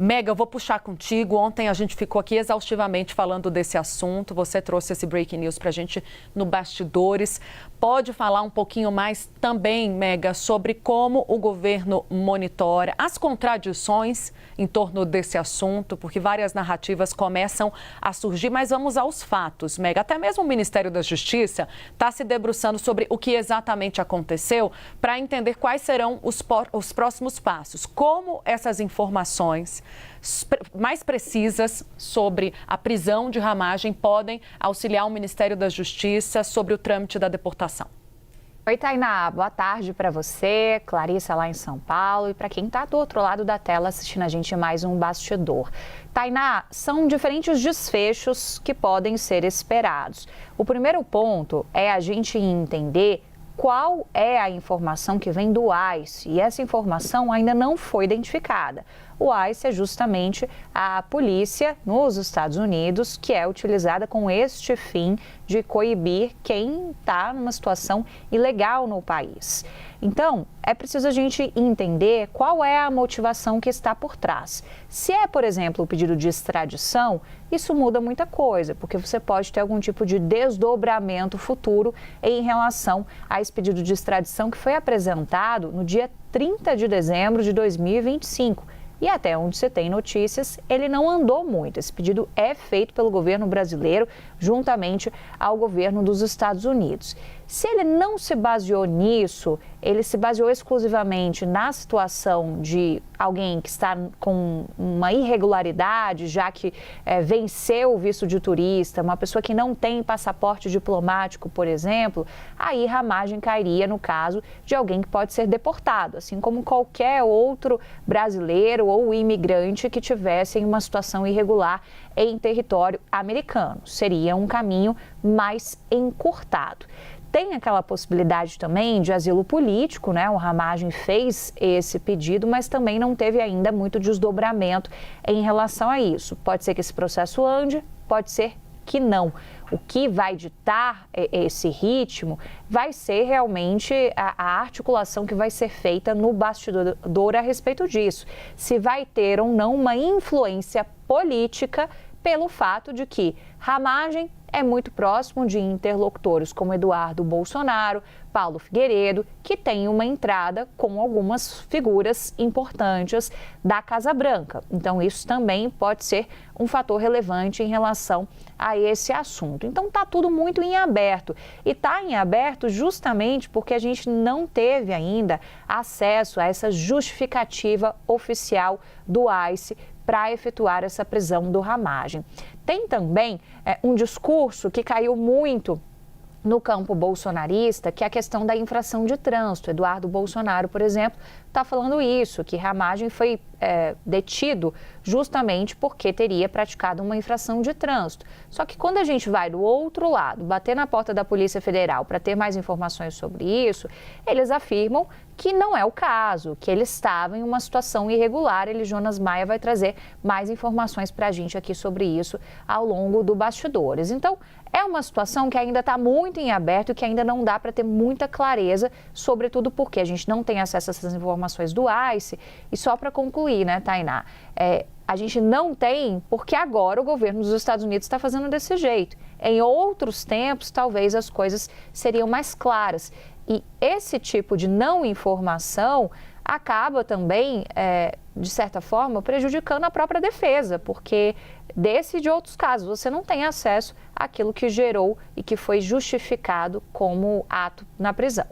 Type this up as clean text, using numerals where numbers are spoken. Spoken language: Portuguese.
Mega, eu vou puxar contigo. Ontem a gente ficou aqui exaustivamente falando desse assunto. Você trouxe esse breaking news para a gente no Bastidores. Pode falar um pouquinho mais também, Mega, sobre como o governo monitora as contradições em torno desse assunto, porque várias narrativas começam a surgir, mas vamos aos fatos, Mega. Até mesmo o Ministério da Justiça está se debruçando sobre o que exatamente aconteceu para entender quais serão os próximos passos. Como essas informações mais precisas sobre a prisão de Ramagem podem auxiliar o Ministério da Justiça sobre o trâmite da deportação. Oi, Tainá, boa tarde para você, Clarissa lá em São Paulo e para quem está do outro lado da tela assistindo a gente mais um Bastidor. Tainá, são diferentes desfechos que podem ser esperados. O primeiro ponto é a gente entender qual é a informação que vem do ICE e essa informação ainda não foi identificada. O ICE é justamente a polícia nos Estados Unidos que é utilizada com este fim de coibir quem está numa situação ilegal no país. Então, é preciso a gente entender qual é a motivação que está por trás. Se é, por exemplo, o pedido de extradição, isso muda muita coisa, porque você pode ter algum tipo de desdobramento futuro em relação a esse pedido de extradição que foi apresentado no dia 30 de dezembro de 2025. E até onde você tem notícias, ele não andou muito. Esse pedido é feito pelo governo brasileiro juntamente ao governo dos Estados Unidos. Se ele não se baseou nisso, ele se baseou exclusivamente na situação de alguém que está com uma irregularidade, já que venceu o visto de turista, uma pessoa que não tem passaporte diplomático, por exemplo, aí Ramagem cairia no caso de alguém que pode ser deportado, assim como qualquer outro brasileiro ou imigrante que tivesse em uma situação irregular em território americano. Seria um caminho mais encurtado. Tem aquela possibilidade também de asilo político, né? O Ramagem fez esse pedido, mas também não teve ainda muito desdobramento em relação a isso. Pode ser que esse processo ande, pode ser que não. O que vai ditar esse ritmo vai ser realmente a articulação que vai ser feita no bastidor a respeito disso. Se vai ter ou não uma influência política pelo fato de que Ramagem é muito próximo de interlocutores como Eduardo Bolsonaro, Paulo Figueiredo, que tem uma entrada com algumas figuras importantes da Casa Branca. Então, isso também pode ser um fator relevante em relação a esse assunto. Então, está tudo muito em aberto. E está em aberto justamente porque a gente não teve ainda acesso a essa justificativa oficial do ICE para efetuar essa prisão do Ramagem. Tem também um discurso que caiu muito no campo bolsonarista, que é a questão da infração de trânsito. Eduardo Bolsonaro, por exemplo, está falando isso, que Ramagem foi detido justamente porque teria praticado uma infração de trânsito. Só que quando a gente vai do outro lado, bater na porta da Polícia Federal para ter mais informações sobre isso, eles afirmam que não é o caso, que ele estava em uma situação irregular. Jonas Maia vai trazer mais informações para a gente aqui sobre isso ao longo do Bastidores. Então, é uma situação que ainda está muito em aberto e que ainda não dá para ter muita clareza, sobretudo porque a gente não tem acesso a essas informações do ICE. E só para concluir, né, Tainá, a gente não tem porque agora o governo dos Estados Unidos está fazendo desse jeito. Em outros tempos, talvez as coisas seriam mais claras. E esse tipo de não informação acaba também, de certa forma, prejudicando a própria defesa, porque desse e de outros casos você não tem acesso àquilo que gerou e que foi justificado como ato na prisão.